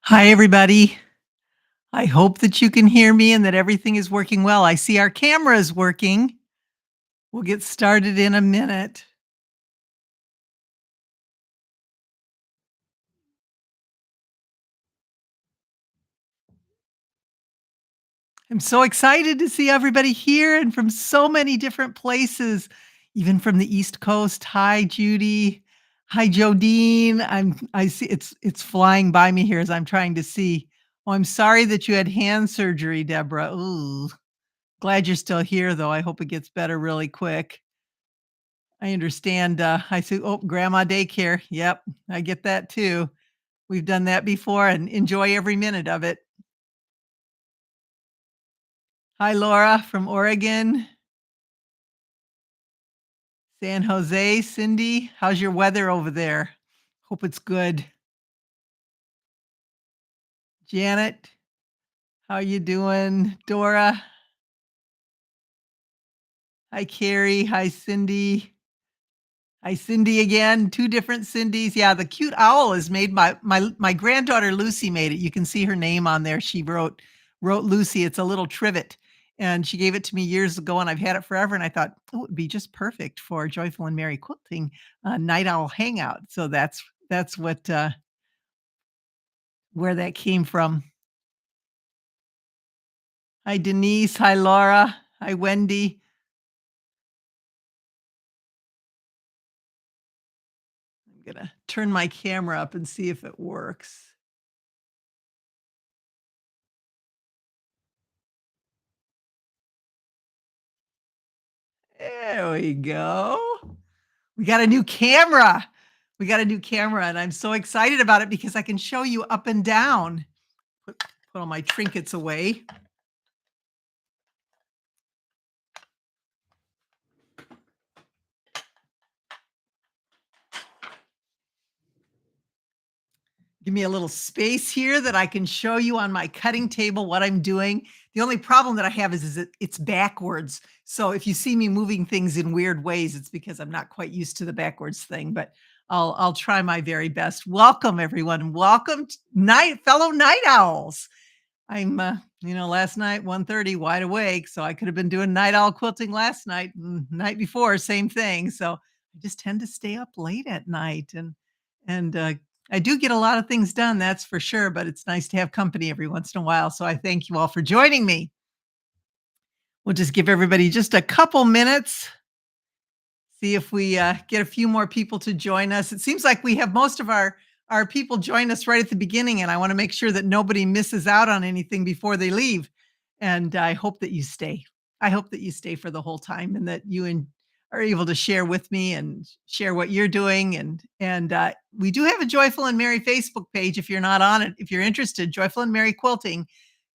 Hi, everybody. I hope that you can hear me and that everything is working well. I see our camera is working. We'll get started in a minute. I'm so excited to see everybody here and from so many different places, even from the East Coast. Hi, Judy. Hi, Jodine. I see it's flying by me here as I'm trying to see. Oh, I'm sorry that you had hand surgery, Deborah. Ooh. Glad you're still here though. I hope it gets better really quick. I understand, I see oh, grandma daycare. Yep, I get that too. We've done that before and enjoy every minute of it. Hi, Laura from Oregon. San Jose, Cindy. How's your weather over there? Hope it's good. Janet, how you doing? Dora. Hi, Carrie. Hi, Cindy. Hi, Cindy again. 2 different Cindys. Yeah, the cute owl is made by my granddaughter Lucy made it. You can see her name on there. She wrote Lucy. It's a little trivet, and she gave it to me years ago, and I've had it forever, and I thought, "Oh, it would be just perfect for Joyful and Merry Quilting, Night Owl Hangout." So that's what, where that came from. Hi, Denise. Hi, Laura. Hi, Wendy. I'm gonna turn my camera up and see if it works. There we go. We got a new camera. We got a new camera, and I'm so excited about it because I can show you up and down. Put all my trinkets away. Give me a little space here that I can show you on my cutting table what I'm doing. The only problem that I have is it's backwards. So if you see me moving things in weird ways, it's because I'm not quite used to the backwards thing, but I'll try my very best. Welcome everyone. Welcome night fellow night owls. I'm, last night 1:30 wide awake, so I could have been doing night owl quilting last night, night before, same thing. So I just tend to stay up late at night, and I do get a lot of things done, that's for sure. But it's nice to have company every once in a while. So I thank you all for joining me. We'll just give everybody just a couple minutes. See if we get a few more people to join us. It seems like we have most of our people join us right at the beginning, and I want to make sure that nobody misses out on anything before they leave. And I hope that you stay. I hope that you stay for the whole time, and that are able to share with me and share what you're doing. And we do have a Joyful and Merry Facebook page. If you're not on it, if you're interested, Joyful and Merry Quilting,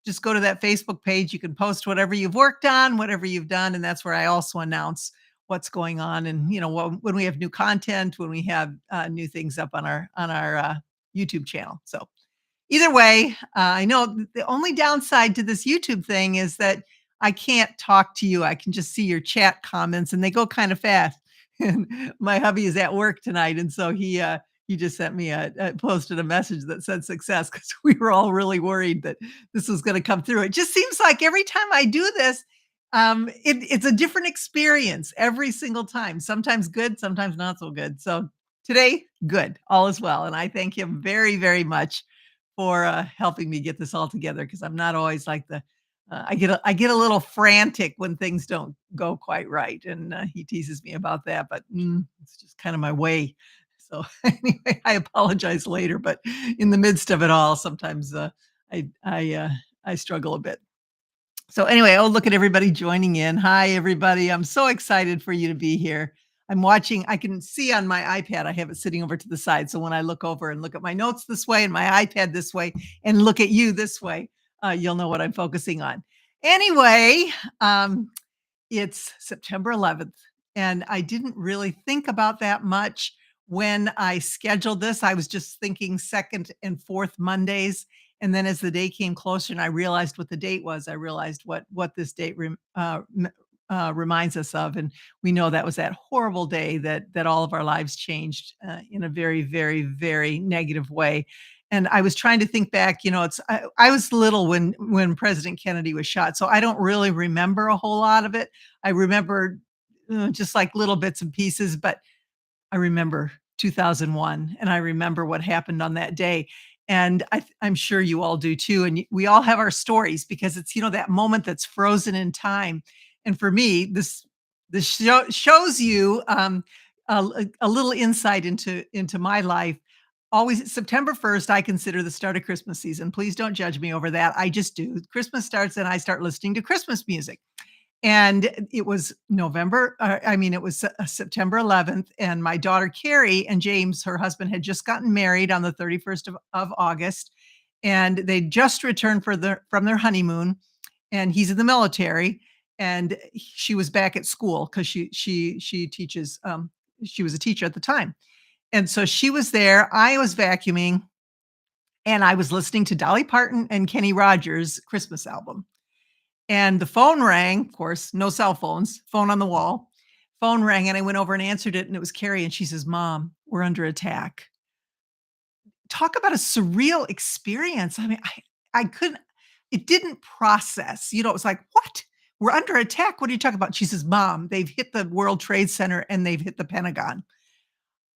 just go to that Facebook page. You can post whatever you've worked on, whatever you've done, and that's where I also announce what's going on. And when we have new content, when we have new things up on our YouTube channel. So either way, I know the only downside to this YouTube thing is that I can't talk to you. I can just see your chat comments, and they go kind of fast. And my hubby is at work tonight, and so he just sent me posted a message that said success, because we were all really worried that this was going to come through. It just seems like every time I do this, it's a different experience every single time. Sometimes good, sometimes not so good. So today, good, all is well, and I thank him very, very much for helping me get this all together, because I'm not always like the I get a little frantic when things don't go quite right, and he teases me about that, but it's just kind of my way. So anyway, I apologize later, but in the midst of it all, sometimes I struggle a bit. So anyway, oh, look at everybody joining in. Hi, everybody. I'm so excited for you to be here. I'm watching, I can see on my iPad, I have it sitting over to the side. So when I look over and look at my notes this way and my iPad this way and look at you this way, you'll know what I'm focusing on. Anyway, it's September 11th, and I didn't really think about that much when I scheduled this. I was just thinking second and fourth Mondays, and then as the day came closer and I realized what the date was, I realized what this date reminds us of. And we know that was that horrible day that all of our lives changed in a very, very, very negative way. And I was trying to think back, I was little when President Kennedy was shot, so I don't really remember a whole lot of it. I remember, just like little bits and pieces, but I remember 2001, and I remember what happened on that day, and I'm sure you all do too, and we all have our stories because it's, that moment that's frozen in time, and for me, this shows you, a little insight into my life. Always September 1st, I consider the start of Christmas season. Please don't judge me over that, I just do. Christmas starts, and I start listening to Christmas music. And it was it was September 11th, and my daughter Carrie and James, her husband, had just gotten married on the 31st of August, and they just returned from their honeymoon, and he's in the military, and she was back at school because she teaches, she was a teacher at the time. And so she was there, I was vacuuming, and I was listening to Dolly Parton and Kenny Rogers' Christmas album. And the phone rang, of course, no cell phones, phone on the wall. Phone rang, and I went over and answered it, and it was Carrie, and she says, "Mom, we're under attack." Talk about a surreal experience. I mean, I couldn't it didn't process, it was like, "What? We're under attack? What are you talking about?" She says, "Mom, they've hit the World Trade Center, and they've hit the Pentagon."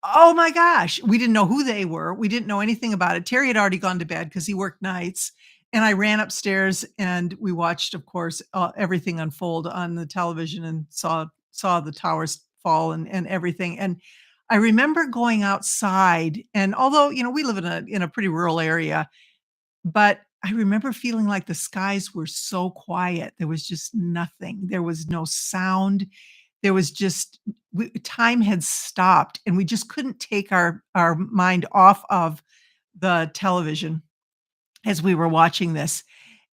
Oh my gosh, we didn't know who they were, we didn't know anything about it. Terry had already gone to bed because he worked nights, and I ran upstairs, and we watched, of course, everything unfold on the television and saw the towers fall and everything, and I remember going outside, and although, we live in a pretty rural area, but I remember feeling like the skies were so quiet, there was just nothing, there was no sound, there was just time had stopped, and we just couldn't take our mind off of the television as we were watching this.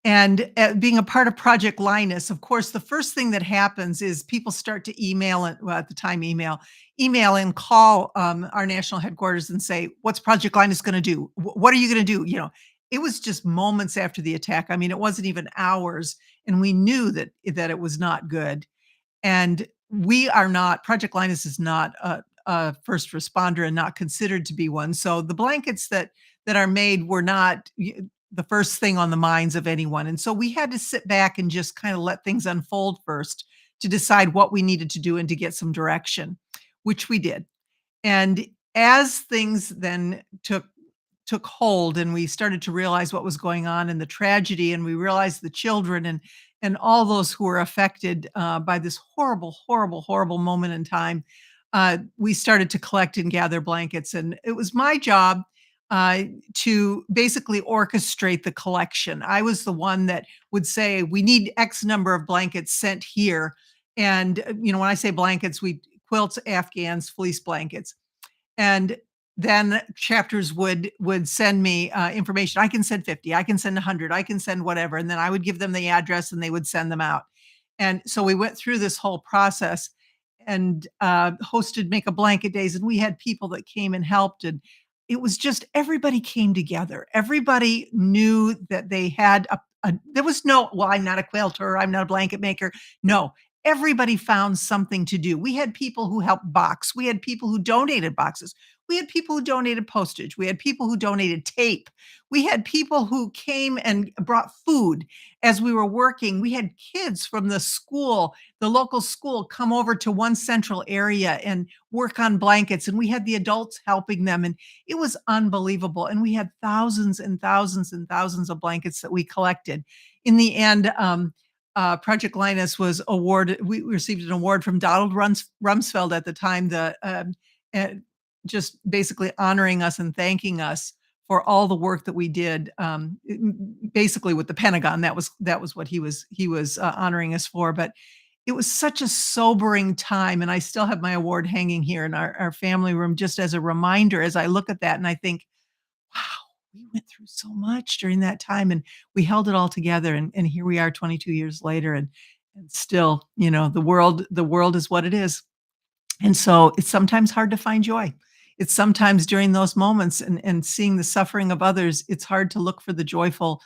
And, being a part of Project Linus, of course, the first thing that happens is people start to email it well, at the time, email and call, our national headquarters and say, "What's Project Linus gonna do? What are you gonna do?" It was just moments after the attack. I mean, it wasn't even hours, and we knew that it was not good. And we are not Project Linus is not a first responder and not considered to be one. So the blankets that are made were not the first thing on the minds of anyone. And so we had to sit back and just kind of let things unfold first to decide what we needed to do and to get some direction, which we did. And as things then took hold and we started to realize what was going on and the tragedy, and we realized the children and all those who were affected by this horrible, horrible, horrible moment in time, we started to collect and gather blankets. And it was my job to basically orchestrate the collection. I was the one that would say, we need X number of blankets sent here. And, when I say blankets, we quilts, Afghans, fleece blankets. And then chapters would send me information. I can send 50, I can send 100, I can send whatever, and then I would give them the address, and they would send them out. And so we went through this whole process and hosted Make a Blanket Days, and we had people that came and helped, and it was just everybody came together. Everybody knew that they had there was no, well, I'm not a quilter, I'm not a blanket maker. No, everybody found something to do. We had people who helped box. We had people who donated boxes. We had people who donated postage. We had people who donated tape. We had people who came and brought food as we were working. We had kids from the local school, come over to one central area and work on blankets. And we had the adults helping them. And it was unbelievable. And we had thousands and thousands and thousands of blankets that we collected. In the end, Project Linus was awarded. We received an award from Donald Rumsfeld at the time, uh, just basically honoring us and thanking us for all the work that we did. Basically, with the Pentagon, that was what he was honoring us for. But it was such a sobering time, and I still have my award hanging here in our family room, just as a reminder. As I look at that, and I think, wow, we went through so much during that time, and we held it all together, and here we are 22 years later, and still, the world is what it is. And so it's sometimes hard to find joy. It's sometimes during those moments and seeing the suffering of others, it's hard to look for the joyful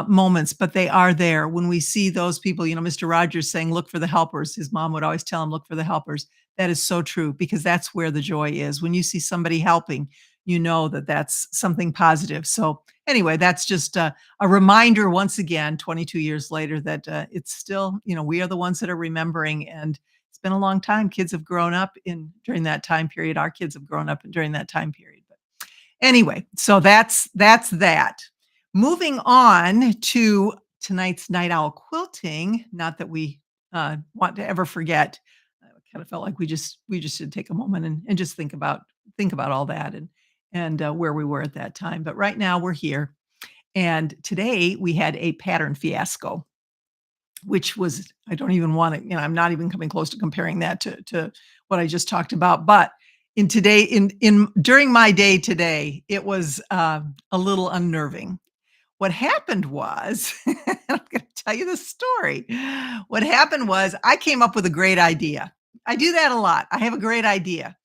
moments, but they are there. When we see those people, Mr. Rogers saying, "Look for the helpers." His mom would always tell him, "Look for the helpers." That is so true because that's where the joy is. When you see somebody helping, you know that that's something positive. So anyway, that's just a reminder once again, 22 years later, that it's still, we are the ones that are remembering. And it's been a long time. Kids have grown up in during that time period. Our kids have grown up during that time period. But anyway, so that's that. Moving on to tonight's night owl quilting. Not that we want to ever forget. I kind of felt like we just should take a moment and just think about all that and where we were at that time. But right now we're here, and today we had a pattern fiasco, which was I don't even want to. I'm not even coming close to comparing that to what I just talked about. But in during my day today, it was a little unnerving. What happened was, I'm gonna tell you the story. What happened was I came up with a great idea. I do that a lot. I have a great idea.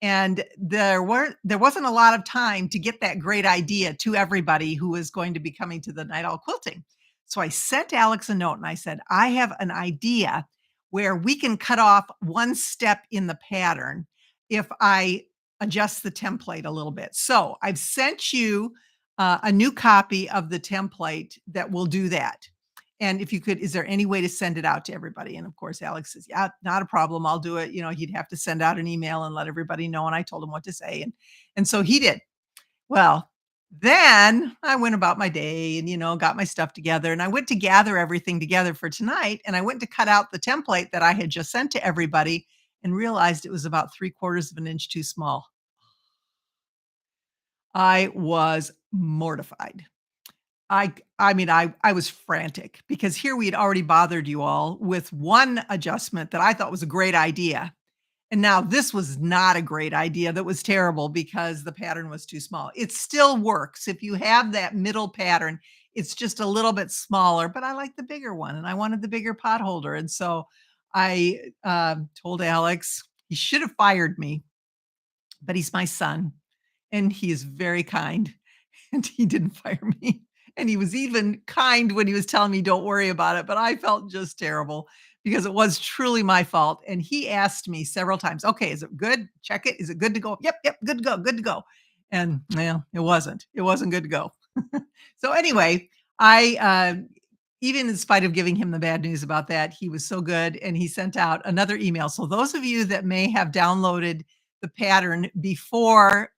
And there wasn't a lot of time to get that great idea to everybody who was going to be coming to the night owl quilting. So I sent Alex a note and I said, I have an idea where we can cut off one step in the pattern if I adjust the template a little bit. So I've sent you a new copy of the template that will do that. And if you could, is there any way to send it out to everybody? And of course, Alex says, yeah, not a problem. I'll do it. He'd have to send out an email and let everybody know. And I told him what to say. And so he did. Well, then I went about my day and, got my stuff together, and I went to gather everything together for tonight. And I went to cut out the template that I had just sent to everybody and realized it was about 3/4 of an inch too small. I was mortified. I mean, I was frantic because here we had already bothered you all with one adjustment that I thought was a great idea. And now this was not a great idea. That was terrible because the pattern was too small. It still works. If you have that middle pattern, it's just a little bit smaller, but I like the bigger one and I wanted the bigger pot holder. And so I told Alex he should have fired me, but he's my son and he is very kind. And he didn't fire me. And he was even kind when he was telling me, "Don't worry about it," but I felt just terrible because it was truly my fault, and he asked me several times, "Okay, is it good? Check it. Is it good to go?" "Yep, yep, good to go, good to go." And, well, it wasn't. It wasn't good to go. So anyway, I, even in spite of giving him the bad news about that, he was so good, and he sent out another email. So those of you that may have downloaded the pattern before,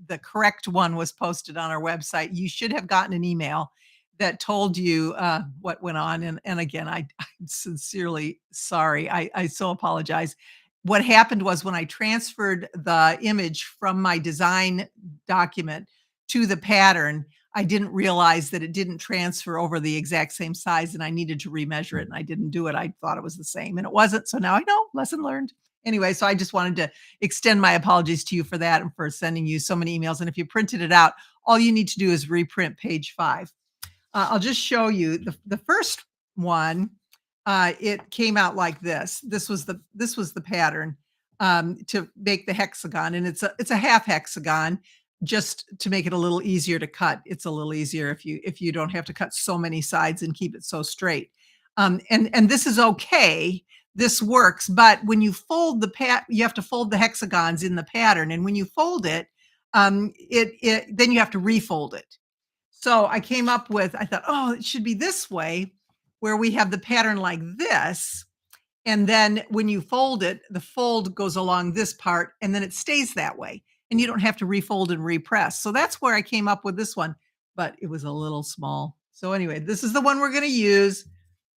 the correct one was posted on our website, you should have gotten an email that told you what went on. And again, I'm sincerely sorry. I so apologize. What happened was when I transferred the image from my design document to the pattern, I didn't realize that it didn't transfer over the exact same size and I needed to remeasure it. And I didn't do it. I thought it was the same and it wasn't. So now I know, lesson learned. Anyway, so I just wanted to extend my apologies to you for that and for sending you so many emails. And if you printed it out, all you need to do is reprint page 5. I'll just show you the first one. It came out like this. This was the pattern to make the hexagon, and it's a half hexagon just to make it a little easier to cut. It's a little easier if you don't have to cut so many sides and keep it so straight. And this is okay. This works, but when you fold you have to fold the hexagons in the pattern, and when you fold it, it then you have to refold it. So I thought, oh, it should be this way, where we have the pattern like this. And then when you fold it, the fold goes along this part and then it stays that way. And you don't have to refold and repress. So that's where I came up with this one, but it was a little small. So anyway, this is the one we're going to use.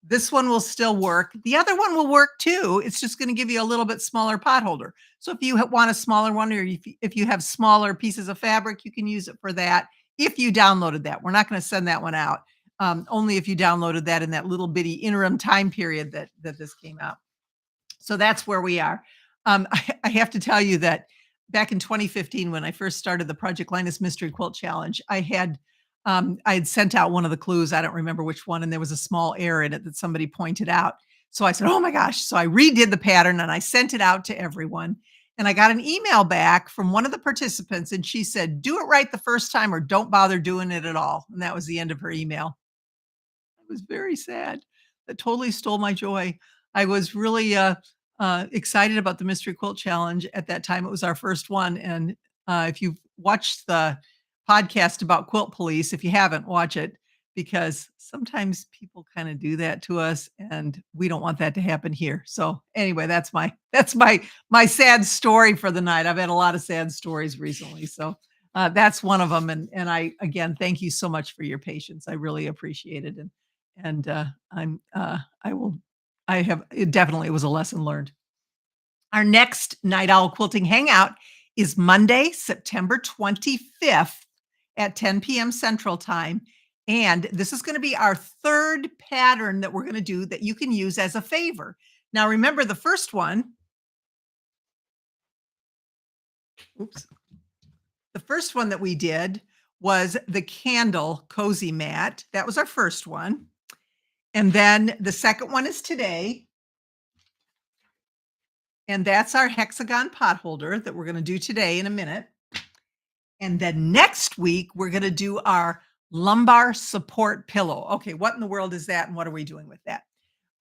This one will still work. The other one will work too. It's just going to give you a little bit smaller pot holder. So if you want a smaller one, or if you have smaller pieces of fabric, you can use it for that. If you downloaded that, we're not going to send that one out. Only if you downloaded that in that little bitty interim time period that this came out. So that's where we are. I have to tell you that back in 2015, when I first started the Project Linus Mystery Quilt Challenge, I had sent out one of the clues. I don't remember which one, and there was a small error in it that somebody pointed out. So I said, "Oh my gosh!" So I redid the pattern and I sent it out to everyone. And I got an email back from one of the participants, and she said, "Do it right the first time, or don't bother doing it at all." And that was the end of her email. I was very sad. That totally stole my joy. I was really excited about the Mystery Quilt Challenge at that time. It was our first one, and if you've watch the podcast about quilt police. If you haven't, watch it because sometimes people kind of do that to us and we don't want that to happen here. So anyway, that's my sad story for the night. I've had a lot of sad stories recently. So that's one of them. And I again thank you so much for your patience. I really appreciate it. And I will I have it definitely was a lesson learned. Our next Night Owl Quilting Hangout is Monday, September 25th at 10 p.m. Central Time. And this is going to be our third pattern that we're going to do that you can use as a favor. Now, remember the first one, oops, the first one that we did was the candle cozy mat. That was our first one. And then the second one is today. And that's our hexagon potholder that we're going to do today in a minute. And then next week, we're going to do our lumbar support pillow. Okay, what in the world is that? And what are we doing with that?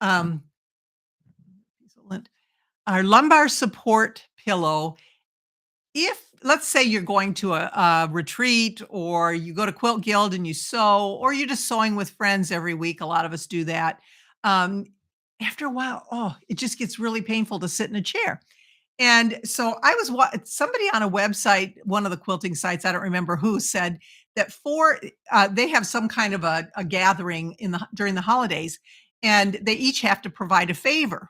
Um, our lumbar support pillow, if let's say you're going to a retreat or you go to Quilt Guild and you sew, or you're just sewing with friends every week, a lot of us do that. Um, After a while, oh, it just gets really painful to sit in a chair. And so I was somebody on a website, one of the quilting sites, I don't remember who, said that for they have some kind of a gathering in the during the holidays, and they each have to provide a favor.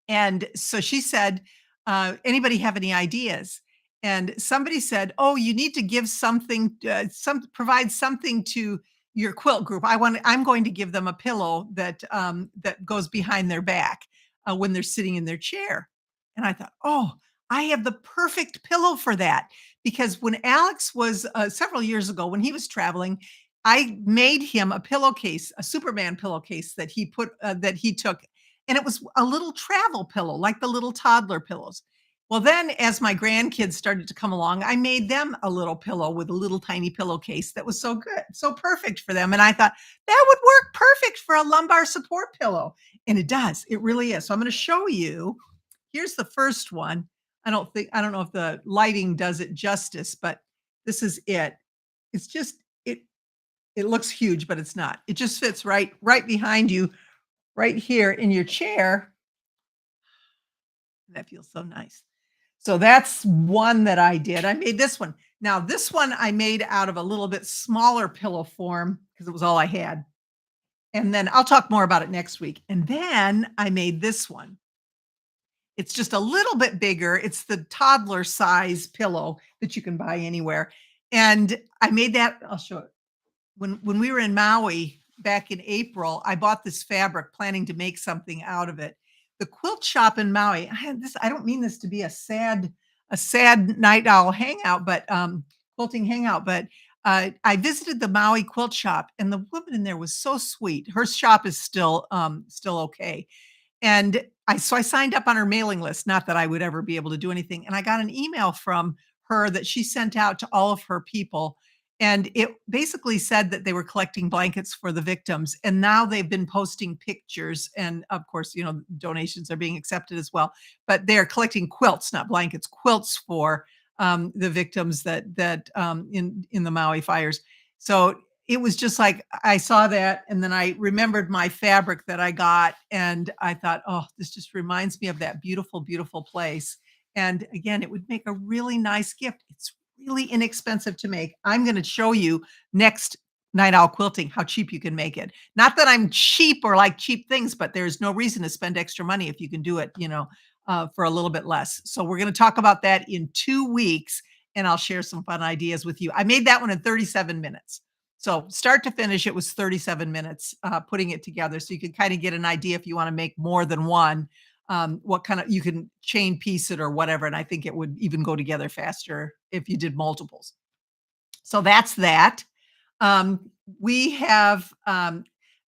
And so she said, "Anybody have any ideas?" And somebody said, "Oh, you need to give something, provide something to your quilt group. I'm going to give them a pillow that goes behind their back when they're sitting in their chair." And I thought, "Oh, I have the perfect pillow for that." Because when Alex was several years ago, when he was traveling, I made him a pillowcase, a Superman pillowcase that he took, and it was a little travel pillow, like the little toddler pillows. Well, then as my grandkids started to come along, I made them a little pillow with a little tiny pillowcase that was so good, so perfect for them. And I thought that would work perfect for a lumbar support pillow. And it does. It really is. So I'm going to show you. Here's the first one. I don't know if the lighting does it justice, but this is it. It's just it looks huge, but it's not. It just fits right behind you right here in your chair. That feels so nice. So that's one that I did. I made this one. Now, this one I made out of a little bit smaller pillow form because it was all I had. And then I'll talk more about it next week. And then I made this one. It's just a little bit bigger. It's the toddler size pillow that you can buy anywhere. And I made that. I'll show it. When we were in Maui back in April, I bought this fabric planning to make something out of it. The quilt shop in Maui, I don't mean this to be a sad night owl hangout, but quilting hangout, but I visited the Maui quilt shop and the woman in there was so sweet. Her shop is still okay. And I signed up on her mailing list, not that I would ever be able to do anything. And I got an email from her that she sent out to all of her people. And it basically said that they were collecting blankets for the victims. And now they've been posting pictures. And of course, donations are being accepted as well. But they're collecting quilts, not blankets, quilts for the victims that in the Maui fires. So it was just like I saw that, and then I remembered my fabric that I got, and I thought, "Oh, this just reminds me of that beautiful, beautiful place." And again, it would make a really nice gift. It's really inexpensive to make. I'm going to show you next Night Owl Quilting how cheap you can make it. Not that I'm cheap or like cheap things, but there's no reason to spend extra money if you can do it, for a little bit less. So we're going to talk about that in 2 weeks, and I'll share some fun ideas with you. I made that one in 37 minutes. So start to finish, it was 37 minutes putting it together. So you can kind of get an idea if you want to make more than one, what kind of, you can chain piece it or whatever. And I think it would even go together faster if you did multiples. So that's that. We have,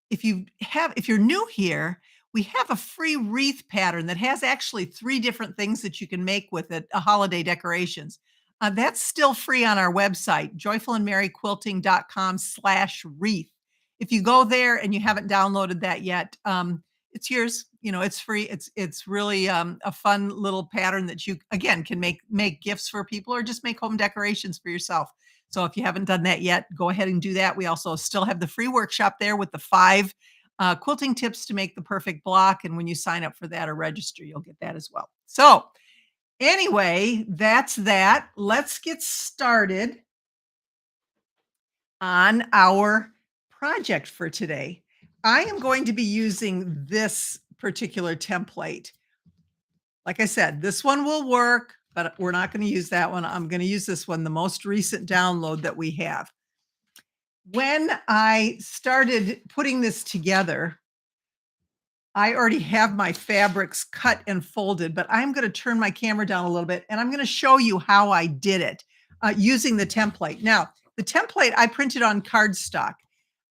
if you're new here, we have a free wreath pattern that has actually 3 different things that you can make with it, holiday decorations. That's still free on our website, joyfulandmerryquilting.com/wreath. If you go there and you haven't downloaded that yet, it's yours. You know, it's free. It's really a fun little pattern that you again can make gifts for people or just make home decorations for yourself. So if you haven't done that yet, go ahead and do that. We also still have the free workshop there with the 5 quilting tips to make the perfect block. And when you sign up for that or register, you'll get that as well. So anyway, that's that. Let's get started on our project for today. I am going to be using this particular template. Like I said, this one will work, but we're not going to use that one. I'm going to use this one, the most recent download that we have. When I started putting this together, I already have my fabrics cut and folded, but I'm going to turn my camera down a little bit and I'm going to show you how I did it using the template. Now, the template I printed on cardstock.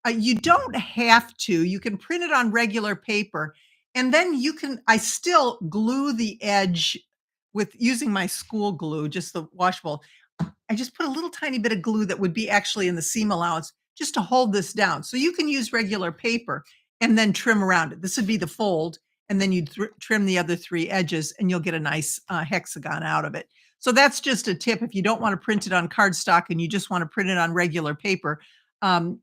You don't have to. You can print it on regular paper, and then I still glue the edge with using my school glue, just the washable. I just put a little tiny bit of glue that would be actually in the seam allowance just to hold this down. So you can use regular paper and then trim around it. This would be the fold, and then you trim the other 3 edges, and you'll get a nice hexagon out of it. So that's just a tip. If you don't want to print it on cardstock and you just want to print it on regular paper,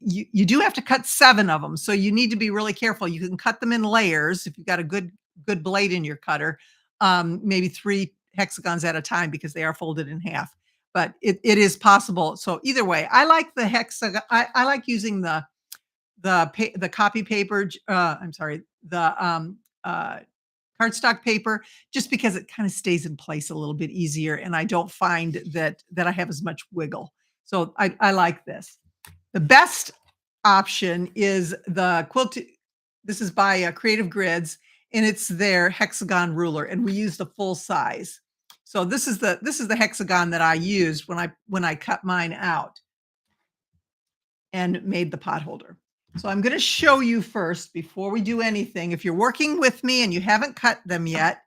you do have to cut 7 of them. So you need to be really careful. You can cut them in layers if you've got a good blade in your cutter, maybe 3 hexagons at a time because they are folded in half. But it is possible. So either way, I like the hexagon. I like using the copy paper. I'm sorry, the cardstock paper, just because it kind of stays in place a little bit easier, and I don't find that I have as much wiggle. So I like this. The best option is the quilt. This is by Creative Grids, and it's their hexagon ruler, and we use the full size. So this is the hexagon that I used when I cut mine out and made the potholder. So I'm going to show you first before we do anything. If you're working with me and you haven't cut them yet,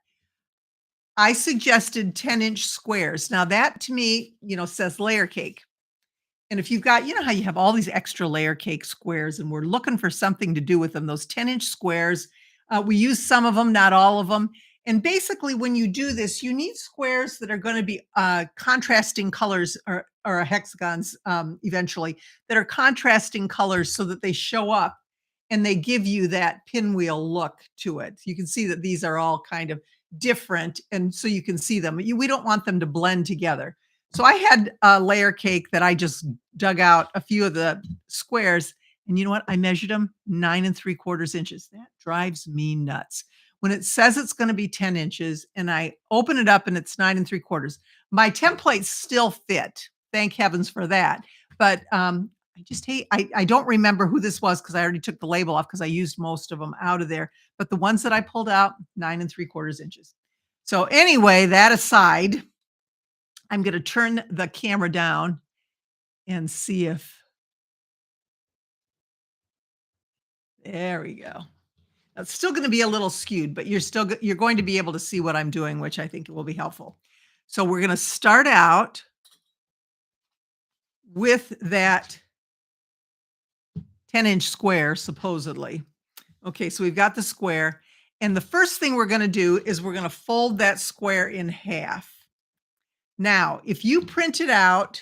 I suggested 10-inch squares. Now that to me, says layer cake. And if you've got, how you have all these extra layer cake squares and we're looking for something to do with them, those 10-inch squares, we use some of them, not all of them. And basically when you do this, you need squares that are going to be contrasting colors or hexagons eventually that are contrasting colors so that they show up and they give you that pinwheel look to it. You can see that these are all kind of different. And so you can see them. We don't want them to blend together. So I had a layer cake that I just dug out a few of the squares, and you know what? I measured them 9 3/4 inches. That drives me nuts. When it says it's going to be 10 inches and I open it up and it's 9 3/4, my templates still fit. Thank heavens for that. But I just hate, I don't remember who this was because I already took the label off because I used most of them out of there. But the ones that I pulled out, 9 3/4 inches. So anyway, that aside, I'm going to turn the camera down and see if there we go. It's still going to be a little skewed, but you're going to be able to see what I'm doing, which I think will be helpful. So we're going to start out with that 10-inch square, supposedly. Okay, so we've got the square. And the first thing we're going to do is we're going to fold that square in half. Now, if you printed out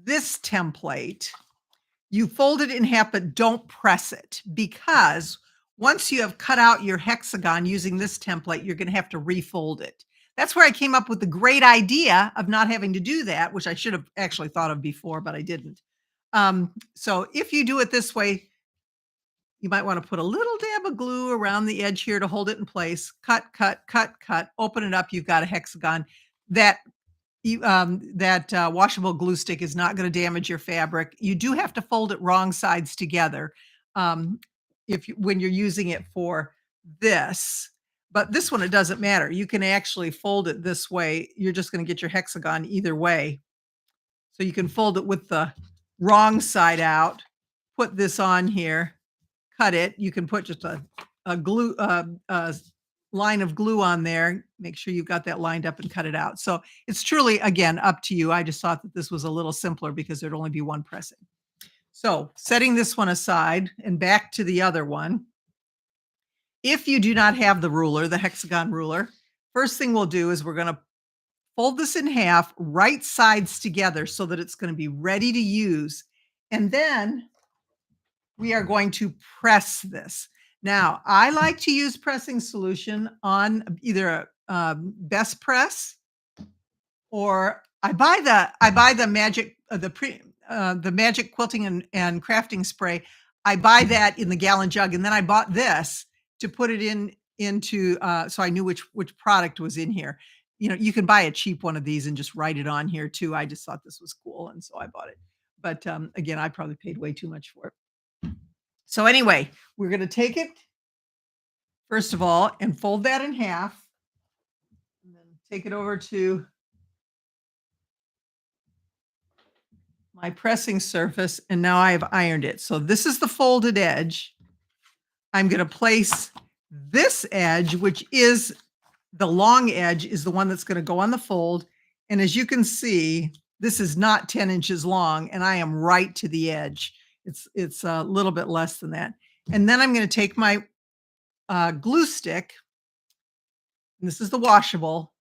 this template, you fold it in half, but don't press it, because once you have cut out your hexagon using this template, you're going to have to refold it. That's where I came up with the great idea of not having to do that, which I should have actually thought of before, but I didn't. So if you do it this way, you might want to put a little dab of glue around the edge here to hold it in place. Cut, cut, cut, cut. Open it up. You've got a hexagon. That washable glue stick is not going to damage your fabric. You do have to fold it wrong sides together when you're using it for this. But this one, it doesn't matter. You can actually fold it this way. You're just going to get your hexagon either way. So you can fold it with the wrong side out, put this on here, cut it. You can put just a glue line of glue on there. Make sure you've got that lined up and cut it out. So it's truly, again, up to you. I just thought that this was a little simpler because there'd only be one pressing. So setting this one aside and back to the other one, If you do not have the ruler, the hexagon ruler, first thing we'll do is we're going to fold this in half, right sides together so that it's going to be ready to use. And then we are going to press this. Now, I like to use pressing solution on either a best press, or I buy the magic the magic quilting and crafting spray. I buy that in the gallon jug, and then I bought this to put it into so I knew which product was in here. You know, you can buy a cheap one of these and just write it on here too. I just thought this was cool, and so I bought it. But again, I probably paid way too much for it. So anyway, we're going to take it first of all and fold that in half, and then take it over to my pressing surface, and now I have ironed it. So this is the folded edge. I'm going to place this edge, which is the long edge, is the one that's going to go on the fold. And as you can see, this is not 10 inches long, and I am right to the edge. It's a little bit less than that. And then I'm going to take my glue stick, and this is the washable,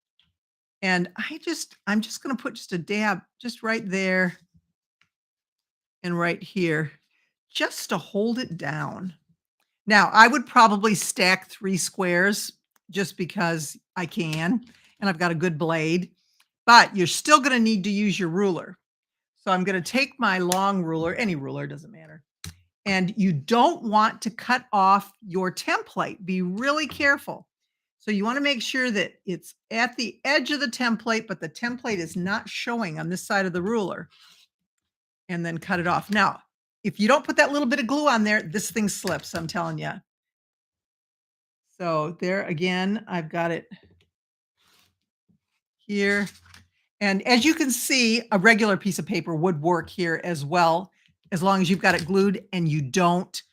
and I'm just going to put just a dab just right there and right here, just to hold it down. Now, I would probably stack 3 squares just because I can, and I've got a good blade, but you're still gonna need to use your ruler. So I'm gonna take my long ruler, any ruler, doesn't matter, and you don't want to cut off your template. Be really careful. So you wanna make sure that it's at the edge of the template, but the template is not showing on this side of the ruler, and then cut it off. Now, if you don't put that little bit of glue on there, this thing slips, I'm telling you. So there again, I've got it here. And as you can see, a regular piece of paper would work here as well, as long as you've got it glued and you don't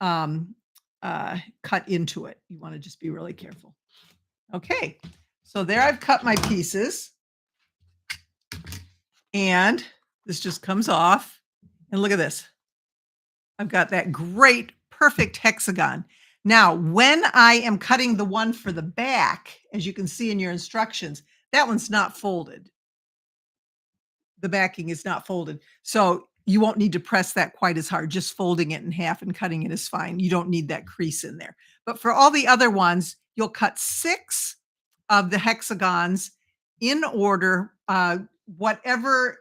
um, cut into it. You want to just be really careful. Okay, so there I've cut my pieces, and this just comes off. And look at this. I've got that great, perfect hexagon. Now, when I am cutting the one for the back, as you can see in your instructions, that one's not folded. The backing is not folded. So you won't need to press that quite as hard. Just folding it in half and cutting it is fine. You don't need that crease in there. But for all the other ones, you'll cut 6 of the hexagons in order, whatever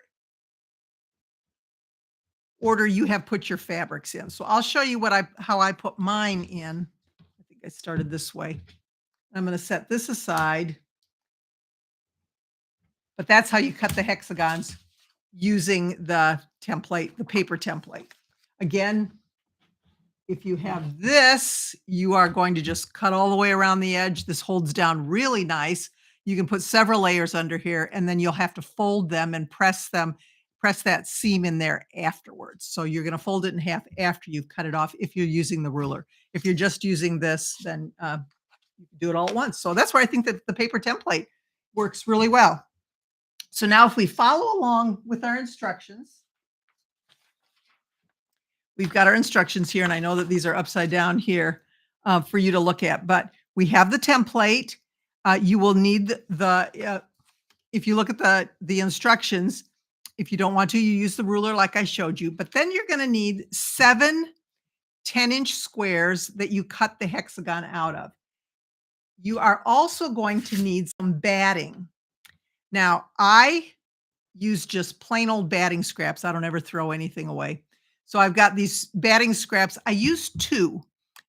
order you have put your fabrics in. So I'll show you how I put mine in. I think I started this way. I'm going to set this aside. But that's how you cut the hexagons using the template, the paper template. Again, if you have this, you are going to just cut all the way around the edge. This holds down really nice. You can put several layers under here, and then you'll have to fold them and press that seam in there afterwards. So you're going to fold it in half after you've cut it off if you're using the ruler. If you're just using this, then you can do it all at once. So that's where I think that the paper template works really well. So now if we follow along with our instructions, we've got our instructions here, and I know that these are upside down here for you to look at, but we have the template. You will need if you look at the instructions, if you don't want to, you use the ruler like I showed you, but then you're going to need 7 10-inch squares that you cut the hexagon out of. You are also going to need some batting. Now, I use just plain old batting scraps. I don't ever throw anything away. So I've got these batting scraps. I use 2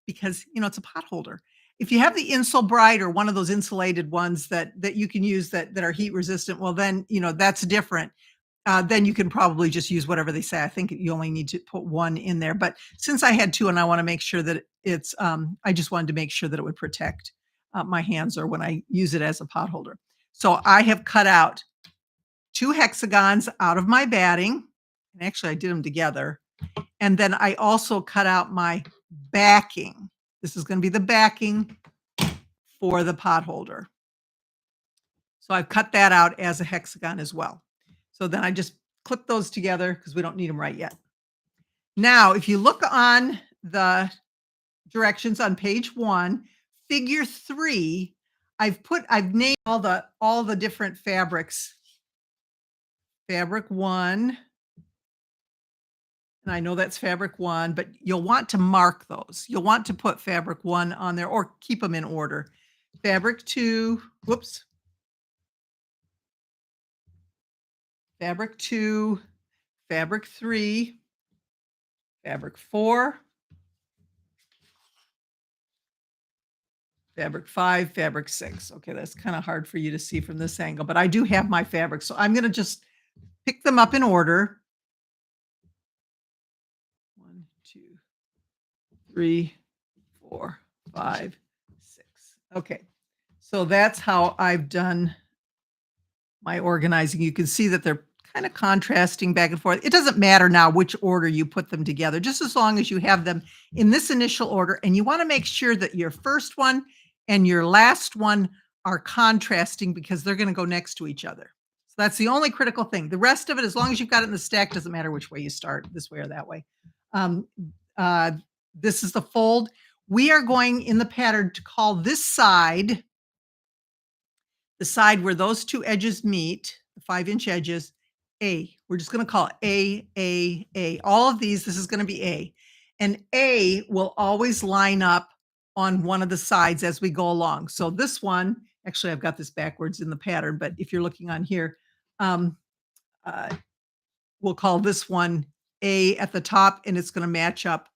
because, it's a potholder. If you have the Insulbrite or one of those insulated ones that you can use that are heat resistant, well, then, that's different. Then you can probably just use whatever they say. I think you only need to put 1 in there. But since I had 2 and I want to make sure that it's, I just wanted to make sure that it would protect my hands or when I use it as a potholder. So I have cut out 2 hexagons out of my batting. And actually, I did them together. And then I also cut out my backing. This is going to be the backing for the potholder. So I've cut that out as a hexagon as well. So then I just clip those together because we don't need them right yet. Now, if you look on the directions on page 1, figure 3, I've named all the different fabrics. Fabric 1, and I know that's fabric 1, but you'll want to mark those. You'll want to put fabric 1 on there or keep them in order. Fabric 2, whoops. Fabric 2, fabric 3, fabric 4, fabric 5, fabric 6. Okay, that's kind of hard for you to see from this angle, but I do have my fabric. So I'm going to just pick them up in order. 1, 2, 3, 4, 5, 6. Okay. So that's how I've done my organizing. You can see that they're kind of contrasting back and forth. It doesn't matter now which order you put them together, just as long as you have them in this initial order. And you want to make sure that your first one and your last one are contrasting because they're going to go next to each other. So that's the only critical thing. The rest of it, as long as you've got it in the stack, doesn't matter which way you start, this way or that way. Um, uh, this is the fold. We are going in the pattern to call this side, the side where those two edges meet, the 5-inch edges, A. We're just going to call it A. All of these, this is going to be A. And A will always line up on one of the sides as we go along. So this one, actually, I've got this backwards in the pattern, but if you're looking on here, um, uh, we'll call this one A at the top, and it's going to match up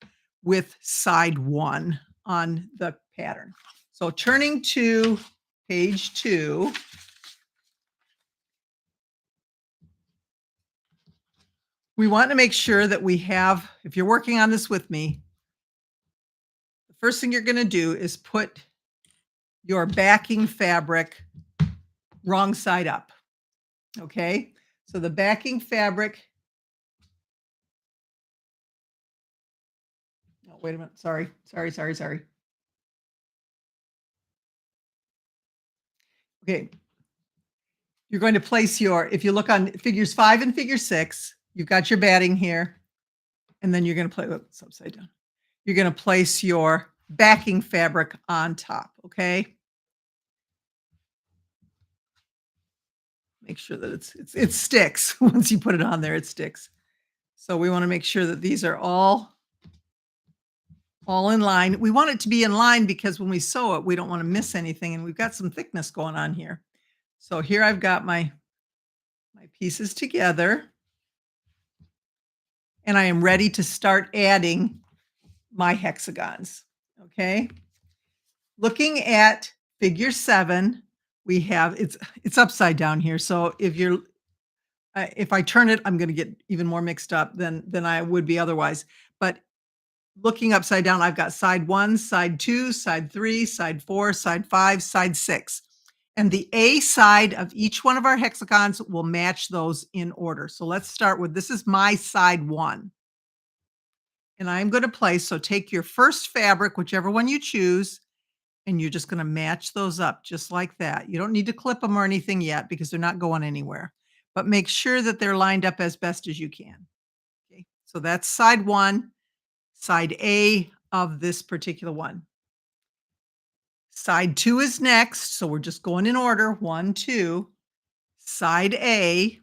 with side 1 on the pattern. So turning to page 2, we want to make sure that we have, if you're working on this with me, the first thing you're going to do is put your backing fabric wrong side up. Okay? So the backing fabric, oh, wait a minute. Sorry. Okay. You're going to place your, if you look on figures 5 and figure 6, you've got your batting here, and then you're going to play, it's upside down. You're going to place your backing fabric on top, okay? Make sure that it sticks. Once you put it on there, it sticks. So we want to make sure that these are all in line. We want it to be in line because when we sew it, we don't want to miss anything, and we've got some thickness going on here. So here I've got my pieces together, and I am ready to start adding my hexagons. Okay. Looking at figure 7, we have, it's upside down here. So if I turn it, I'm going to get even more mixed up than I would be otherwise. But looking upside down, I've got side 1, side 2, side 3, side 4, side 5, side 6. And the A side of each one of our hexagons will match those in order. So let's start with, this is my side 1. And I'm going to place, so take your first fabric, whichever one you choose, and you're just going to match those up just like that. You don't need to clip them or anything yet because they're not going anywhere. But make sure that they're lined up as best as you can. Okay, so that's side 1, side A of this particular one. Side 2 is next, so we're just going in order, 1, 2. Side A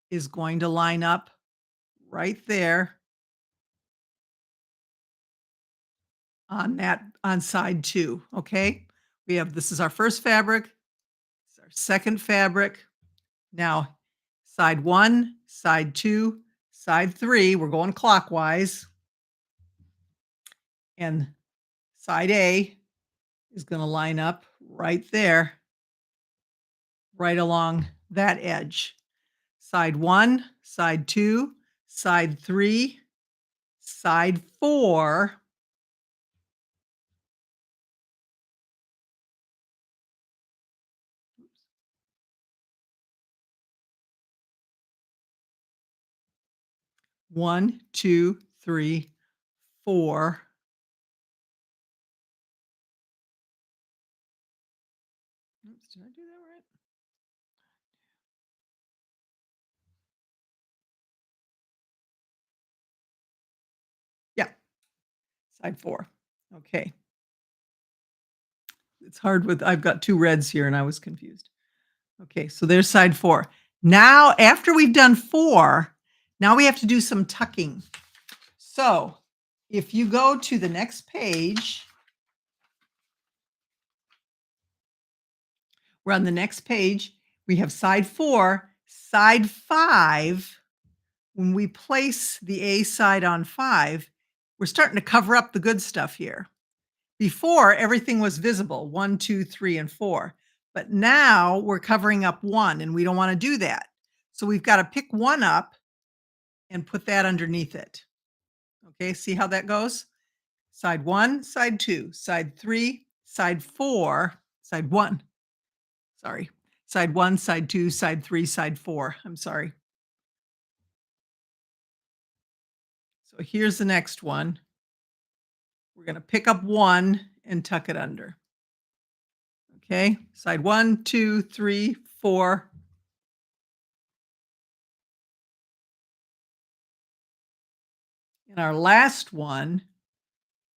is going to line up right there on side 2, okay? This is our first fabric, this is our second fabric. Now, side 1, side 2, side 3, we're going clockwise. And side A is going to line up right there, right along that edge. Side 1, side 2, side 3, side 4. 1, 2, 3, 4. Oops, did I do that right? Yeah, side 4. Okay. It's hard with I've got 2 reds here and I was confused. Okay, so there's side 4. Now, after we've done 4, now we have to do some tucking. So, if you go to the next page, we're on the next page, we have side 4, side 5. When we place the A side on 5, we're starting to cover up the good stuff here. Before, everything was visible, 1, 2, 3, and 4. But now we're covering up 1, and we don't wanna do that. So we've gotta pick 1 up and put that underneath it. Okay, see how that goes? Side 1, side 2, side 3, side 4, side 1, sorry. Side 1, side 2, side 3, side 4, I'm sorry. So here's the next one. We're gonna pick up 1 and tuck it under. Okay, side 1, 2, 3, 4. And our last one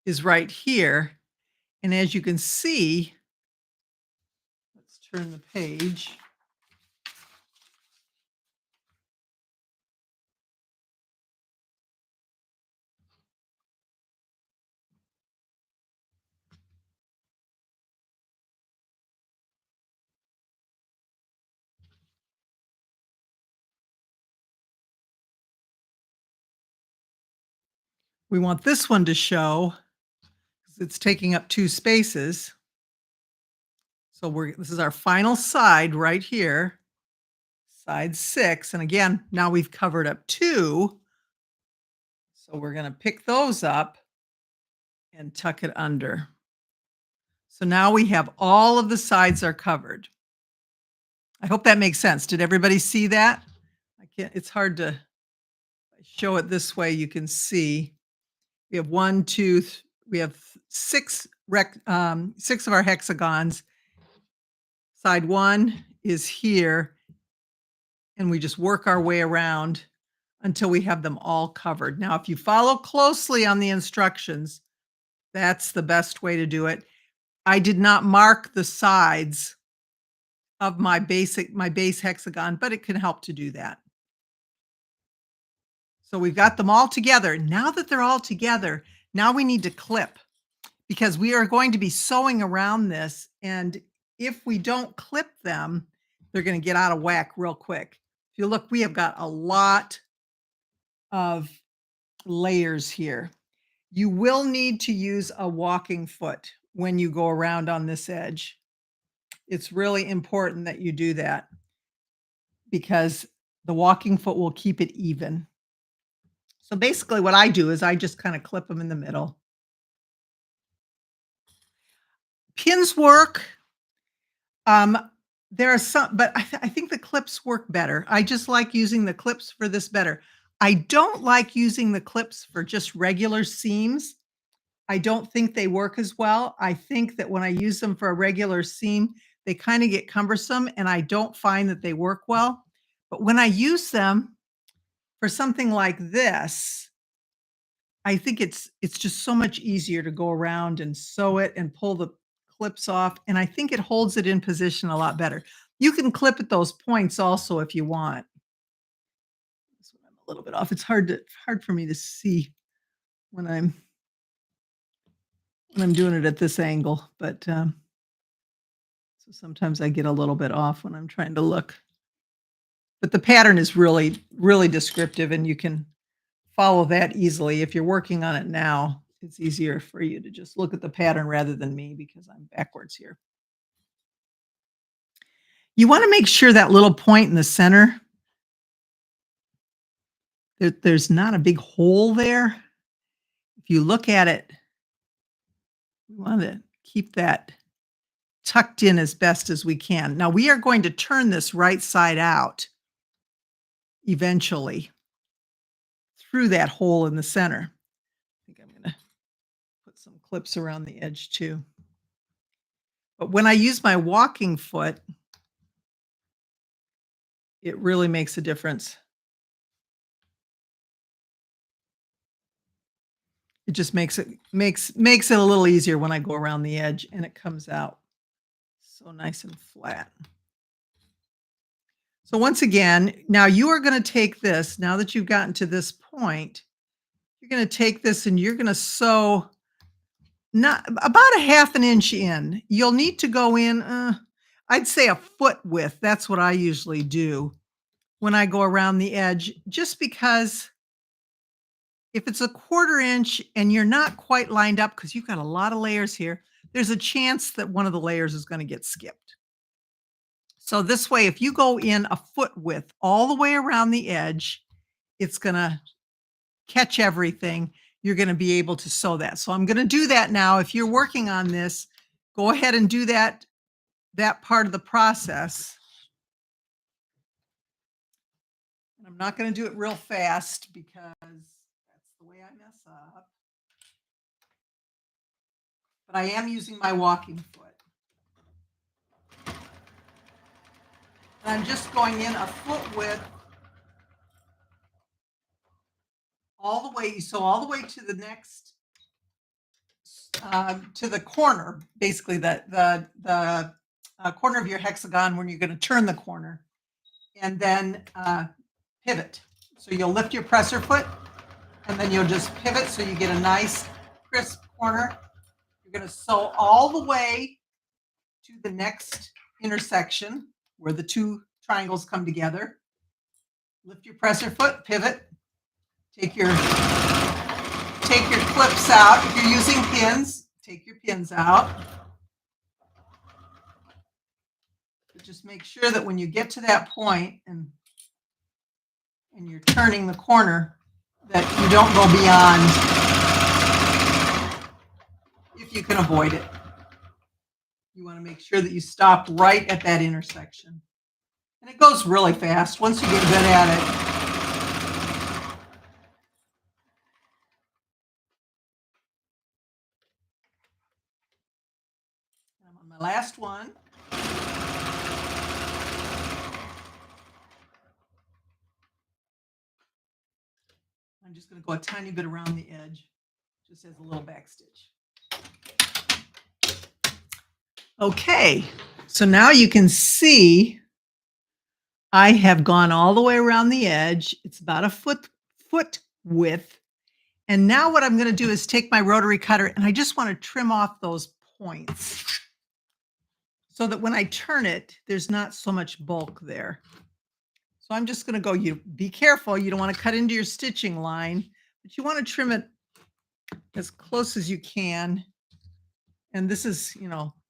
is right here. And as you can see, let's turn the page. We want this one to show because it's taking up 2 spaces. So this is our final side right here, side 6. And again, now we've covered up 2. So we're going to pick those up and tuck it under. So now we have all of the sides are covered. I hope that makes sense. Did everybody see that? It's hard to show it this way. You can see we have 1, 2, we have 6 6 of our hexagons. Side 1 is here, and we just work our way around until we have them all covered. Now, if you follow closely on the instructions, that's the best way to do it. I did not mark the sides of my base hexagon, but it can help to do that. So we've got them all together. Now that they're all together, now we need to clip because we are going to be sewing around this. And if we don't clip them, they're going to get out of whack real quick. If you look, we have got a lot of layers here. You will need to use a walking foot when you go around on this edge. It's really important that you do that because the walking foot will keep it even. So basically what I do is I just kind of clip them in the middle. Pins work. There are some, but I think the clips work better. I just like using the clips for this better. I don't like using the clips for just regular seams. I don't think they work as well. I think that when I use them for a regular seam, they kind of get cumbersome and I don't find that they work well. But when I use them for something like this, I think it's just so much easier to go around and sew it and pull the clips off, and I think it holds it in position a lot better. You can clip at those points also if you want. This one I'm a little bit off. It's hard for me to see when I'm doing it at this angle, but so sometimes I get a little bit off when I'm trying to look. But the pattern is really, really descriptive, and you can follow that easily. If you're working on it now, it's easier for you to just look at the pattern rather than me because I'm backwards here. You want to make sure that little point in the center, there's not a big hole there. If you look at it, we want to keep that tucked in as best as we can. Now we are going to turn this right side out eventually through that hole in the center. I think I'm going to put some clips around the edge too. But when I use my walking foot, it really makes a difference. It just makes it a little easier when I go around the edge and it comes out. So nice and flat. So once again, now you are going to take this, now that you've gotten to this point, you're going to take this and you're going to sew not about a half an inch in. You'll need to go in, I'd say a foot width. That's what I usually do when I go around the edge, just because if it's a quarter inch and you're not quite lined up because you've got a lot of layers here, there's a chance that one of the layers is going to get skipped. So this way, if you go in a foot width all the way around the edge, it's going to catch everything. You're going to be able to sew that. So I'm going to do that now. If you're working on this, go ahead and do that part of the process. And I'm not going to do it real fast because that's the way I mess up. But I am using my walking foot. And I'm just going in a foot width all the way, so all the way to the next, to the corner, basically the corner of your hexagon when you're going to turn the corner, and then pivot. So you'll lift your presser foot, and then you'll just pivot so you get a nice crisp corner. You're going to sew all the way to the next intersection where the two triangles come together. Lift your presser foot, pivot, take your clips out. If you're using pins, take your pins out. But just make sure that when you get to that point and you're turning the corner, that you don't go beyond, if you can avoid it. You want to make sure that you stop right at that intersection. And it goes really fast once you get good at it. I'm on my last one. I'm just going to go a tiny bit around the edge, just as a little back stitch. Okay, so now you can see I have gone all the way around the edge. It's about a foot width. And now what I'm going to do is take my rotary cutter and I just want to trim off those points so that when I turn it, there's not so much bulk there. So I'm just going to go, you be careful. You don't want to cut into your stitching line, but you want to trim it as close as you can. And this is,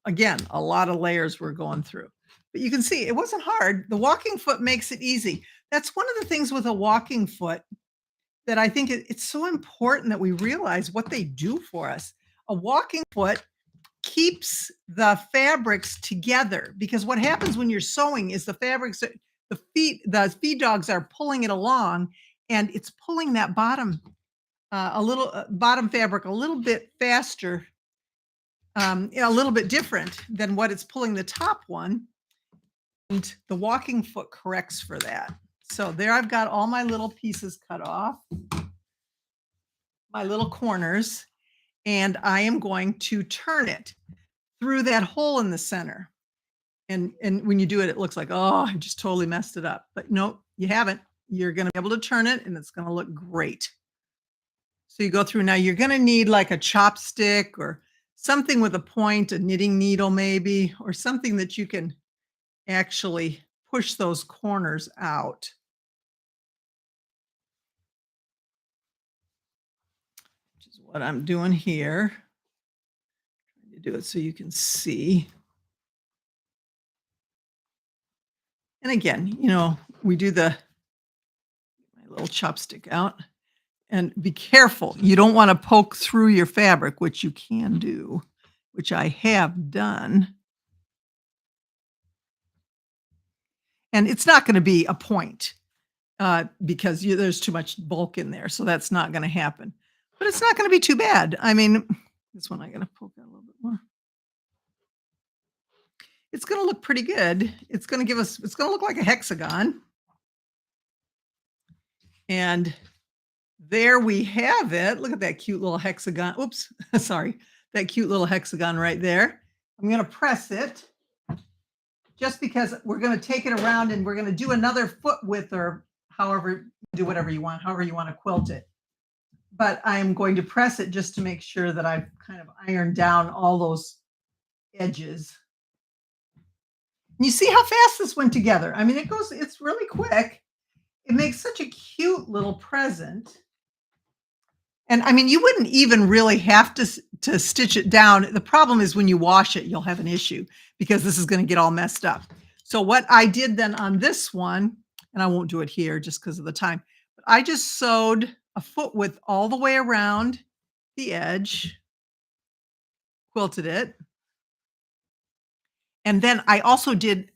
again, a lot of layers we're going through. But you can see it wasn't hard. The walking foot makes it easy. That's one of the things with a walking foot that I think it's so important that we realize what they do for us. A walking foot keeps the fabrics together, because what happens when you're sewing is the fabrics, the feed dogs are pulling it along, and it's pulling that bottom bottom fabric a little bit faster, a little bit different than what it's pulling the top one. And the walking foot corrects for that. So there I've got all my little pieces cut off, my little corners, and I am going to turn it through that hole in the center. And when you do it, it looks like, oh, I just totally messed it up. But no, you haven't. You're going to be able to turn it, and it's going to look great. So you go through. Now you're going to need like a chopstick or something with a point, a knitting needle maybe, or something that you can actually push those corners out. Which is what I'm doing here. Trying to do it so you can see. And again, we do my little chopstick out. And be careful. You don't want to poke through your fabric, which you can do, which I have done. And it's not going to be a point because there's too much bulk in there. So that's not going to happen. But it's not going to be too bad. I mean, this one I'm going to poke out a little bit more. It's going to look pretty good. It's going to look like a hexagon. And there we have it. Look at that cute little hexagon. Oops, sorry. That cute little hexagon right there. I'm going to press it. just because we're going to take it around and we're going to do another foot width or however, do whatever you want, however you want to quilt it. But I am going to press it just to make sure that I've kind of ironed down all those edges. And you see how fast this went together. I mean, it's really quick. It makes such a cute little present. And I mean, you wouldn't even really have to stitch it down. The problem is when you wash it, you'll have an issue because this is going to get all messed up. So what I did then on this one, and I won't do it here just because of the time, but I just sewed a foot width all the way around the edge, quilted it, and then I also did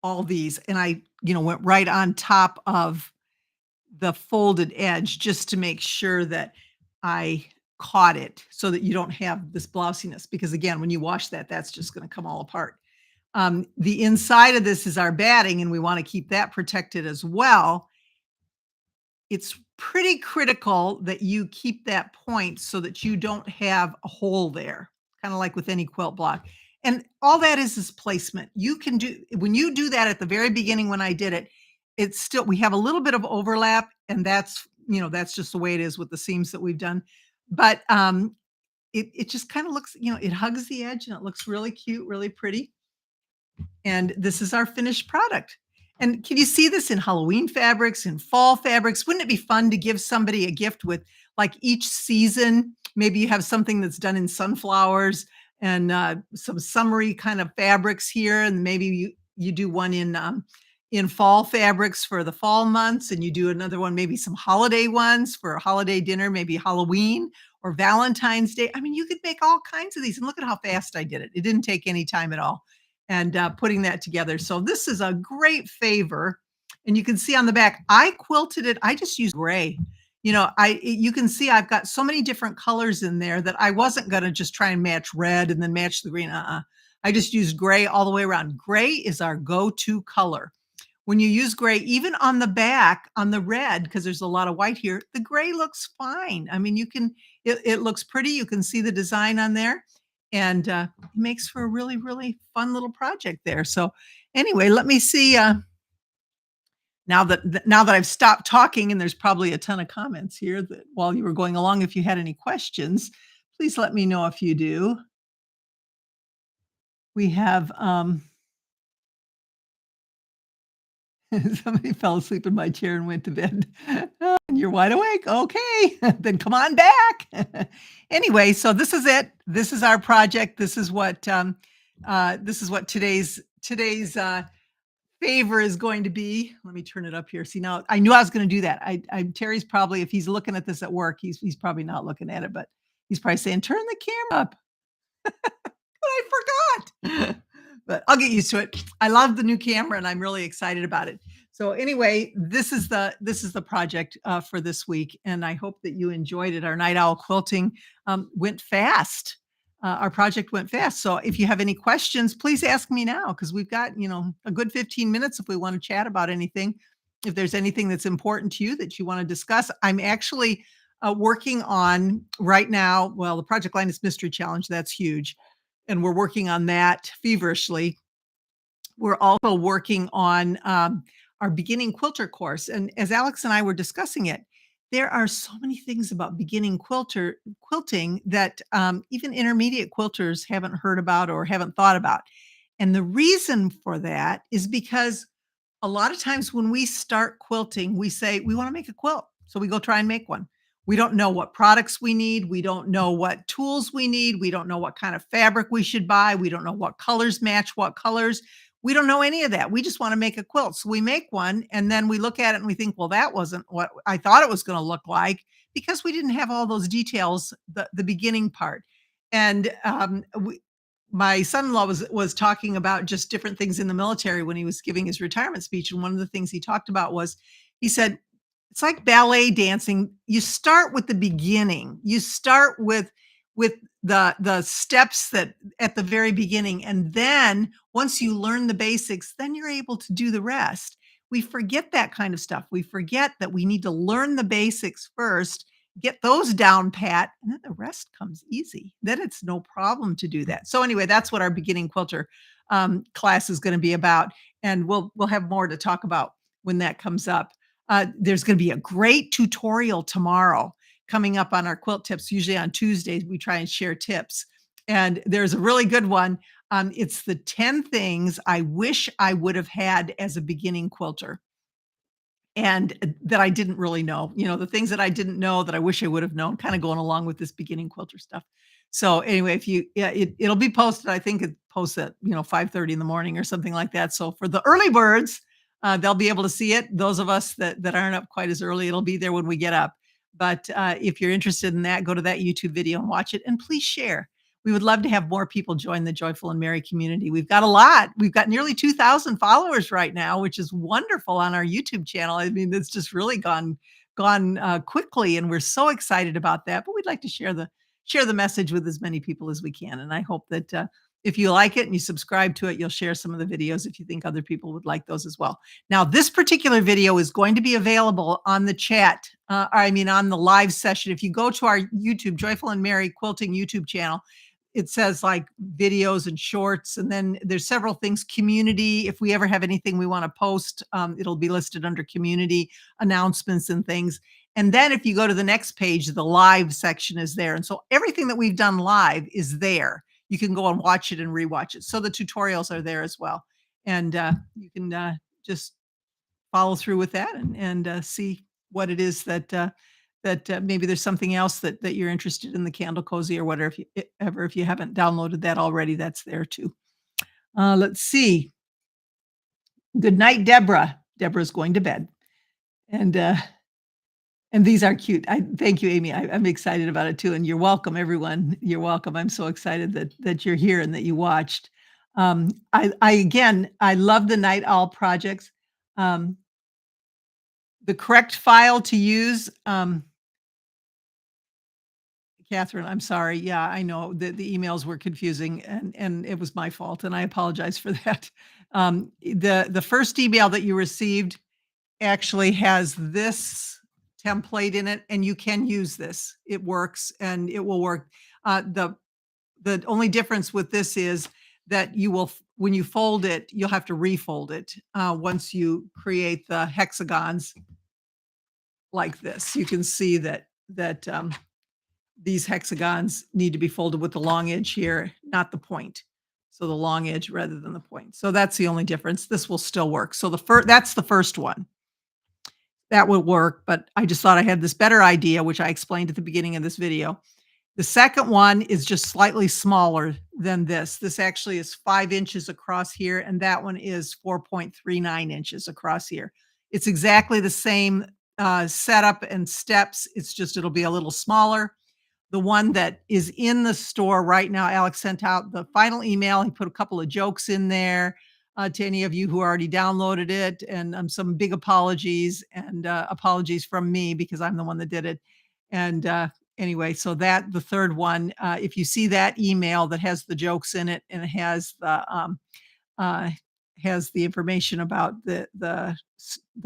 all these, and I, went right on top of the folded edge just to make sure that I caught it so that you don't have this blousiness because again, when you wash that, that's just going to come all apart. The inside of this is our batting and we want to keep that protected as well. It's pretty critical that you keep that point so that you don't have a hole there, kind of like with any quilt block. And all that is placement. You can do when you do that at the very beginning when I did it, it's still we have a little bit of overlap and that's just the way it is with the seams that we've done. But it just kind of looks, it hugs the edge and it looks really cute, really pretty. And this is our finished product. And can you see this in Halloween fabrics, in fall fabrics? Wouldn't it be fun to give somebody a gift with like each season? Maybe you have something that's done in sunflowers and some summery kind of fabrics here, and maybe you do one in fall fabrics for the fall months, and you do another one, maybe some holiday ones for a holiday dinner, maybe Halloween or Valentine's Day. I mean, you could make all kinds of these, and look at how fast I did it. It didn't take any time at all and putting that together. So this is a great favor. And you can see on the back, I quilted it. I just used gray. You can see I've got so many different colors in there that I wasn't going to just try and match red and then match the green. I just used gray all the way around. Gray is our go-to color. When you use gray, even on the back, on the red, because there's a lot of white here, the gray looks fine. I mean, it looks pretty. You can see the design on there. And it makes for a really, really fun little project there. So anyway, let me see. Now that I've stopped talking, and there's probably a ton of comments here that while you were going along, if you had any questions, please let me know if you do. We have somebody fell asleep in my chair and went to bed. Oh, and you're wide awake. Okay, then come on back. Anyway, so this is it. This is our project. This is what today's favor is going to be. Let me turn it up here. See, now I knew I was going to do that. Terry's probably, if he's looking at this at work, he's probably not looking at it, but he's probably saying, "Turn the camera up." I forgot. But I'll get used to it. I love the new camera and I'm really excited about it. So anyway, this is the project for this week, and I hope that you enjoyed it. Our night owl quilting went fast. Our project went fast. So if you have any questions, please ask me now because we've got a good 15 minutes if we want to chat about anything. If there's anything that's important to you that you want to discuss, I'm actually working on right now. Well, the Project Linus Mystery Challenge, that's huge. And we're working on that feverishly. We're also working on our beginning quilter course. And as Alex and I were discussing it, there are so many things about beginning quilting that even intermediate quilters haven't heard about or haven't thought about. And the reason for that is because a lot of times when we start quilting, we say we want to make a quilt. So we go try and make one. We don't know what products we need. We don't know what tools we need. We don't know what kind of fabric we should buy. We don't know what colors match what colors. We don't know any of that. We just want to make a quilt. So we make one and then we look at it and we think, well, that wasn't what I thought it was going to look like because we didn't have all those details, the beginning part. And my son-in-law was talking about just different things in the military when he was giving his retirement speech. And one of the things he talked about was, he said, it's like ballet dancing. You start with the beginning. You start with the steps that at the very beginning. And then once you learn the basics, then you're able to do the rest. We forget that kind of stuff. We forget that we need to learn the basics first get those down pat, and then the rest comes easy. Then it's no problem to do that. So anyway, that's what our beginning quilter class is going to be about, and we'll have more to talk about when that comes up. There's going to be a great tutorial tomorrow coming up on our quilt tips. Usually on Tuesdays we try and share tips, and there's a really good one. It's the 10 things I wish I would have had as a beginning quilter and that I didn't really know, the things that I didn't know that I wish I would have known, kind of going along with this beginning quilter stuff. So anyway, if you, yeah, it'll be posted. I think it posts at 5:30 in the morning or something like that. So for the early birds, they'll be able to see it. Those of us that aren't up quite as early, it'll be there when we get up. But if you're interested in that, go to that YouTube video and watch it, and please share. We would love to have more people join the Joyful and Merry community. We've got a lot. We've got nearly 2,000 followers right now, which is wonderful on our YouTube channel. I mean, it's just really gone quickly, and we're so excited about that. But we'd like to share the message with as many people as we can. And I hope that if you like it and you subscribe to it, you'll share some of the videos if you think other people would like those as well. Now, this particular video is going to be available on the chat. On the live session. If you go to our YouTube, Joyful and Merry Quilting YouTube channel, it says like videos and shorts, and then there's several things. Community, if we ever have anything we want to post, it'll be listed under community announcements and things. And then if you go to the next page, the live section is there. And so everything that we've done live is there. You can go and watch it and rewatch it. So the tutorials are there as well. And you can just follow through with that and see what it is that maybe there's something else that you're interested in, the candle cozy or whatever. If you haven't downloaded that already, that's there too. Let's see. Good night, Deborah. Deborah's going to bed, and these are cute. I thank you, Amy. I'm excited about it too, and you're welcome, everyone. You're welcome. I'm so excited that you're here and that you watched. I love the Night Owl projects. The correct file to use. Catherine, I'm sorry. Yeah, I know that the emails were confusing, and it was my fault, and I apologize for that. The first email that you received actually has this template in it, and you can use this. It works, and it will work. The only difference with this is that when you fold it, you'll have to refold it once you create the hexagons like this. You can see that these hexagons need to be folded with the long edge here, not the point. So the long edge rather than the point. So that's the only difference. This will still work. So that's the first one. That will work, but I just thought I had this better idea, which I explained at the beginning of this video. The second one is just slightly smaller than this. This actually is 5 inches across here, and that one is 4.39 inches across here. It's exactly the same setup and steps. It's just it'll be a little smaller. The one that is in the store right now, Alex sent out the final email. He put a couple of jokes in there to any of you who already downloaded it, and some big apologies and apologies from me because I'm the one that did it. And anyway, so the third one, if you see that email that has the jokes in it and it has the information about the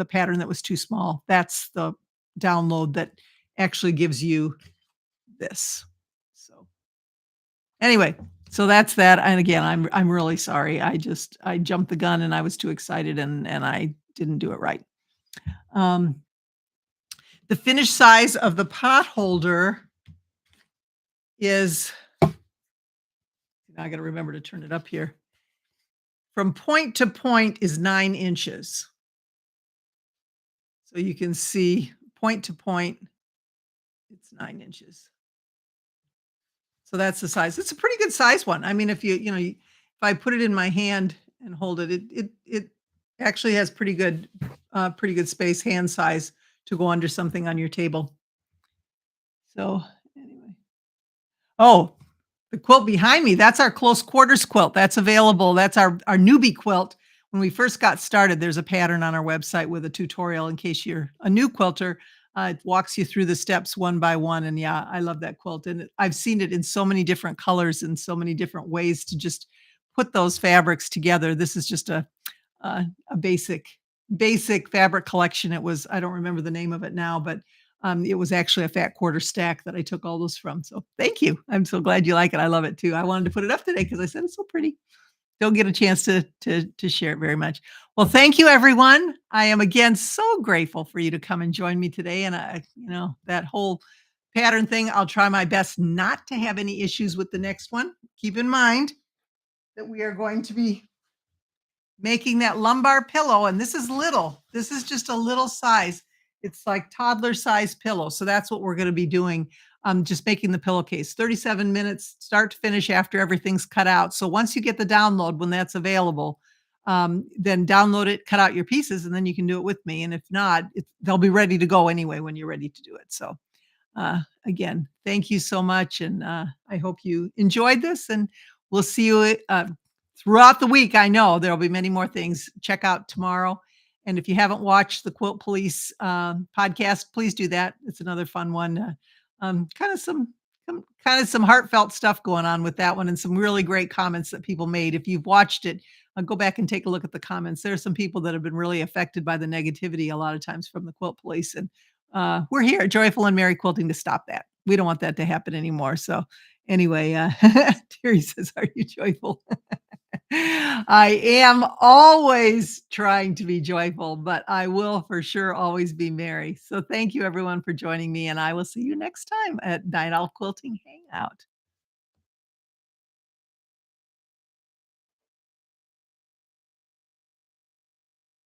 pattern that was too small, that's the download that actually gives you this. So anyway, so that's that. And again, I'm really sorry. I jumped the gun and I was too excited and I didn't do it right. The finished size of the potholder is, now I got to remember to turn it up here. From point to point is 9 inches. So you can see point to point, it's 9 inches. So that's the size. It's a pretty good size one. I mean, if if I put it in my hand and hold it, it actually has pretty good space, hand size to go under something on your table. So anyway. Oh, the quilt behind me, that's our close quarters quilt. That's available. That's our newbie quilt. When we first got started, there's a pattern on our website with a tutorial in case you're a new quilter. It walks you through the steps one by one. And yeah, I love that quilt. And I've seen it in so many different colors and so many different ways to just put those fabrics together. This is just a basic fabric collection. I don't remember the name of it now, but It was actually a fat quarter stack that I took all those from. So thank you. I'm so glad you like it. I love it too. I wanted to put it up today because I said it's so pretty. Don't get a chance to share it very much. Well, thank you, everyone. I am again so grateful for you to come and join me today. And that whole pattern thing, I'll try my best not to have any issues with the next one. Keep in mind that we are going to be making that lumbar pillow, and this is little. This is just a little size. It's like toddler size pillow. So that's what we're going to be doing. Just making the pillowcase. 37 minutes, start to finish after everything's cut out. So once you get the download, when that's available, then download it, cut out your pieces, and then you can do it with me. And if not, they'll be ready to go anyway when you're ready to do it. So again, thank you so much. And I hope you enjoyed this. And we'll see you throughout the week. I know there'll be many more things. Check out tomorrow. And if you haven't watched the Quilt Police podcast, please do that. It's another fun one. Kind of some heartfelt stuff going on with that one, and some really great comments that people made. If you've watched it, go back and take a look at the comments. There are some people that have been really affected by the negativity a lot of times from the Quilt Police, and we're here at Joyful and Merry Quilting to stop that. We don't want that to happen anymore. So anyway, Terry says, "Are you joyful?" I am always trying to be joyful, but I will for sure always be merry. So thank you everyone for joining me, and I will see you next time at Night Owl Quilting Hangout.